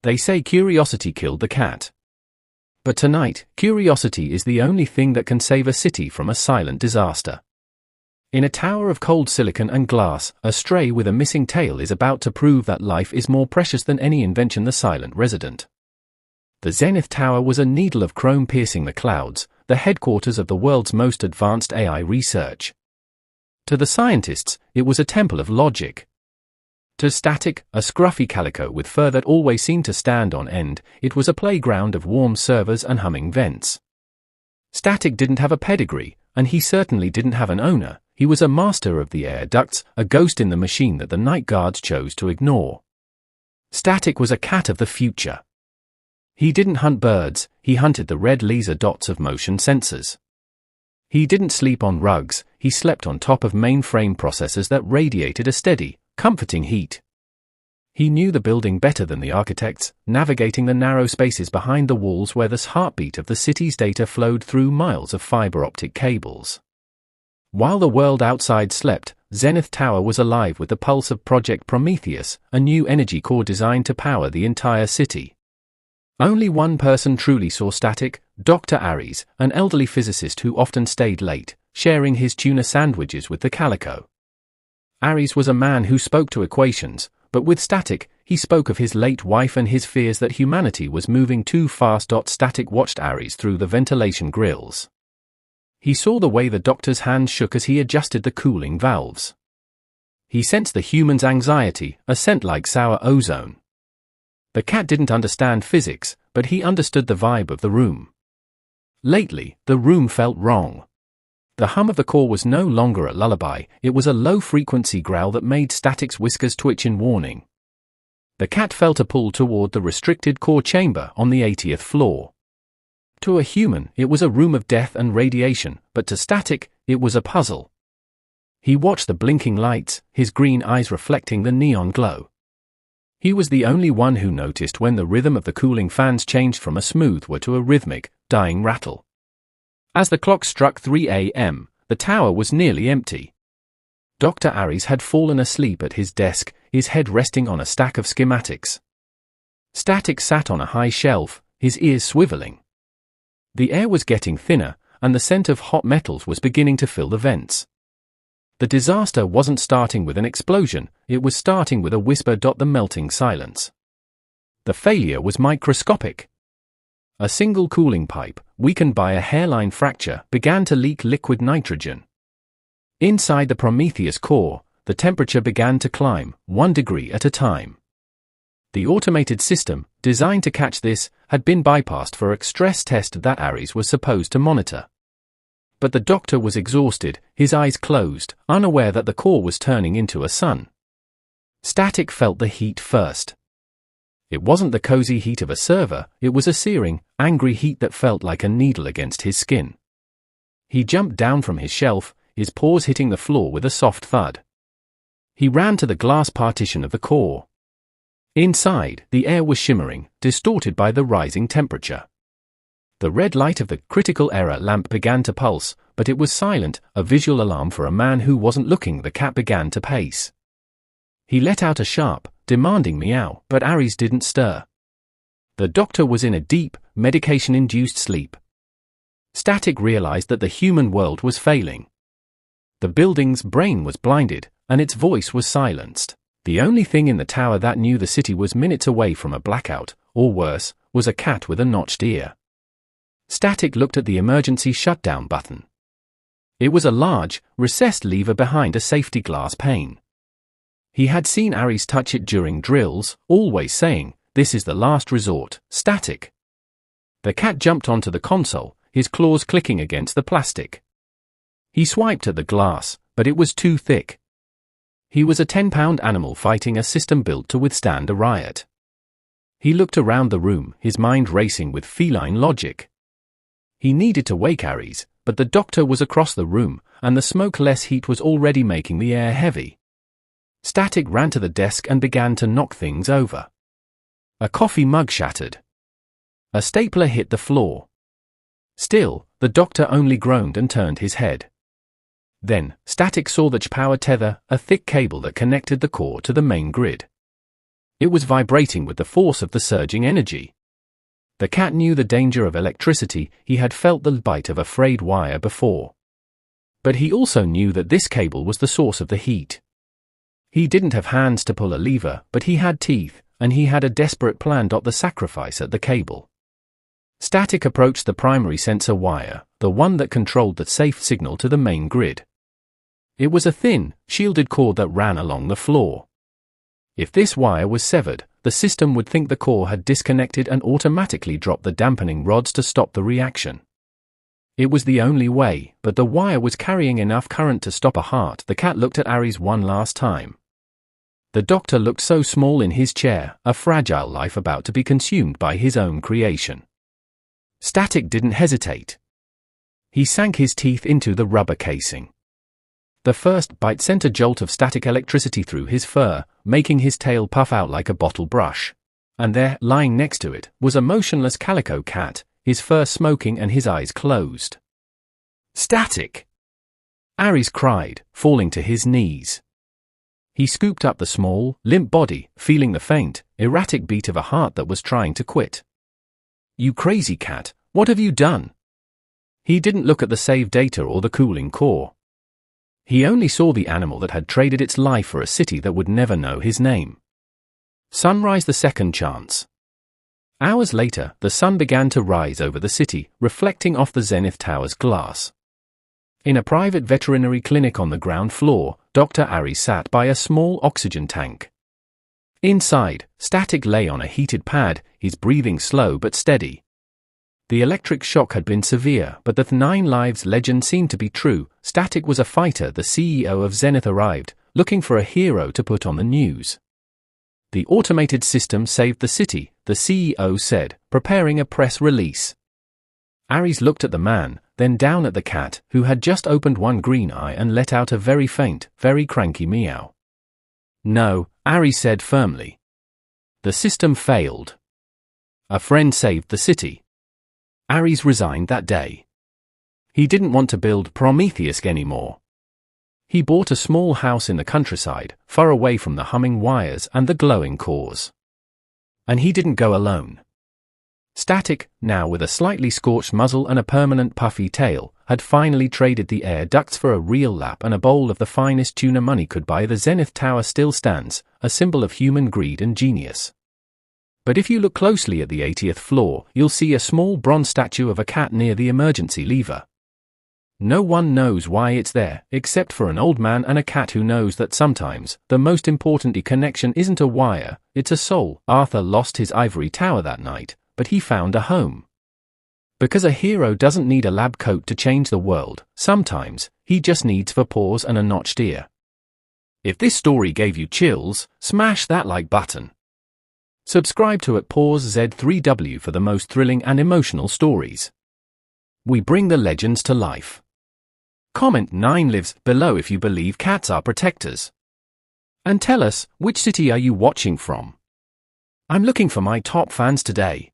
They say curiosity killed the cat. But tonight, curiosity is the only thing that can save a city from a silent disaster. In a tower of cold silicon and glass, a stray with a missing tail is about to prove that life is more precious than any invention. The silent resident. The Zenith Tower was a needle of chrome piercing the clouds, the headquarters of the world's most advanced AI research. To the scientists, it was a temple of logic. To Static, a scruffy calico with fur that always seemed to stand on end, it was a playground of warm servers and humming vents. Static didn't have a pedigree, and he certainly didn't have an owner. He was a master of the air ducts, a ghost in the machine that the night guards chose to ignore. Static was a cat of the future. He didn't hunt birds, he hunted the red laser dots of motion sensors. He didn't sleep on rugs, he slept on top of mainframe processors that radiated a steady, comforting heat. He knew the building better than the architects, navigating the narrow spaces behind the walls where the heartbeat of the city's data flowed through miles of fiber optic cables. While the world outside slept, Zenith Tower was alive with the pulse of Project Prometheus, a new energy core designed to power the entire city. Only one person truly saw Static, Dr. Aries, an elderly physicist who often stayed late, sharing his tuna sandwiches with the calico. Aries was a man who spoke to equations, but with Static, he spoke of his late wife and his fears that humanity was moving too fast. Static watched Aries through the ventilation grills. He saw the way the doctor's hands shook as he adjusted the cooling valves. He sensed the human's anxiety, a scent like sour ozone. The cat didn't understand physics, but he understood the vibe of the room. Lately, the room felt wrong. The hum of the core was no longer a lullaby, it was a low-frequency growl that made Static's whiskers twitch in warning. The cat felt a pull toward the restricted core chamber on the 80th floor. To a human, it was a room of death and radiation, but to Static, it was a puzzle. He watched the blinking lights, his green eyes reflecting the neon glow. He was the only one who noticed when the rhythm of the cooling fans changed from a smooth whir to a rhythmic, dying rattle. As the clock struck 3 a.m., the tower was nearly empty. Dr. Aries had fallen asleep at his desk, his head resting on a stack of schematics. Static sat on a high shelf, his ears swiveling. The air was getting thinner, and the scent of hot metals was beginning to fill the vents. The disaster wasn't starting with an explosion, it was starting with a whisper. The melting silence. The failure was microscopic. A single cooling pipe, weakened by a hairline fracture, began to leak liquid nitrogen. Inside the Prometheus core, the temperature began to climb, 1 degree at a time. The automated system, designed to catch this, had been bypassed for a stress test that Aries was supposed to monitor. But the doctor was exhausted, his eyes closed, unaware that the core was turning into a sun. Static felt the heat first. It wasn't the cozy heat of a server, it was a searing, angry heat that felt like a needle against his skin. He jumped down from his shelf, his paws hitting the floor with a soft thud. He ran to the glass partition of the core. Inside, the air was shimmering, distorted by the rising temperature. The red light of the critical error lamp began to pulse, but it was silent, a visual alarm for a man who wasn't looking. The cat began to pace. He let out a sharp, demanding meow, but Aries didn't stir. The doctor was in a deep, medication-induced sleep. Static realized that the human world was failing. The building's brain was blinded, and its voice was silenced. The only thing in the tower that knew the city was minutes away from a blackout, or worse, was a cat with a notched ear. Static looked at the emergency shutdown button. It was a large, recessed lever behind a safety glass pane. He had seen Aries touch it during drills, always saying, "This is the last resort, Static." The cat jumped onto the console, his claws clicking against the plastic. He swiped at the glass, but it was too thick. He was a 10-pound animal fighting a system built to withstand a riot. He looked around the room, his mind racing with feline logic. He needed to wake Aries, but the doctor was across the room, and the smokeless heat was already making the air heavy. Static ran to the desk and began to knock things over. A coffee mug shattered. A stapler hit the floor. Still, the doctor only groaned and turned his head. Then, Static saw the power tether, a thick cable that connected the core to the main grid. It was vibrating with the force of the surging energy. The cat knew the danger of electricity. He had felt the bite of a frayed wire before. But he also knew that this cable was the source of the heat. He didn't have hands to pull a lever, but he had teeth, and he had a desperate plan. The sacrifice at the cable. Static approached the primary sensor wire, the one that controlled the safe signal to the main grid. It was a thin, shielded cord that ran along the floor. If this wire was severed, the system would think the core had disconnected and automatically drop the dampening rods to stop the reaction. It was the only way, but the wire was carrying enough current to stop a heart. The cat looked at Aries one last time. The doctor looked so small in his chair, a fragile life about to be consumed by his own creation. Static didn't hesitate. He sank his teeth into the rubber casing. The first bite sent a jolt of static electricity through his fur, making his tail puff out like a bottle brush. And there, lying next to it, was a motionless calico cat, his fur smoking and his eyes closed. Static! Aries cried, falling to his knees. He scooped up the small, limp body, feeling the faint, erratic beat of a heart that was trying to quit. You crazy cat, what have you done? He didn't look at the save data or the cooling core. He only saw the animal that had traded its life for a city that would never know his name. Sunrise the second chance. Hours later, the sun began to rise over the city, reflecting off the Zenith Tower's glass. In a private veterinary clinic on the ground floor, Dr. Aries sat by a small oxygen tank. Inside, Static lay on a heated pad, his breathing slow but steady. The electric shock had been severe, but the 9 lives legend seemed to be true. Static was a fighter. The CEO of Zenith arrived, looking for a hero to put on the news. The automated system saved the city, the CEO said, preparing a press release. Aries looked at the man, then down at the cat, who had just opened one green eye and let out a very faint, very cranky meow. No, Aries said firmly. The system failed. A friend saved the city. Aries resigned that day. He didn't want to build Prometheus anymore. He bought a small house in the countryside, far away from the humming wires and the glowing cores. And he didn't go alone. Static, now with a slightly scorched muzzle and a permanent puffy tail, had finally traded the air ducts for a real lap and a bowl of the finest tuna money could buy. The Zenith Tower still stands, a symbol of human greed and genius. But if you look closely at the 80th floor, you'll see a small bronze statue of a cat near the emergency lever. No one knows why it's there, except for an old man and a cat who knows that sometimes, the most important connection isn't a wire, it's a soul. Arthur lost his ivory tower that night, but he found a home. Because a hero doesn't need a lab coat to change the world, sometimes, he just needs 4 paws and a notched ear. If this story gave you chills, smash that like button. Subscribe to @PawsZ3W for the most thrilling and emotional stories. We bring the legends to life. Comment 9 lives below if you believe cats are protectors. And tell us, which city are you watching from? I'm looking for my top fans today.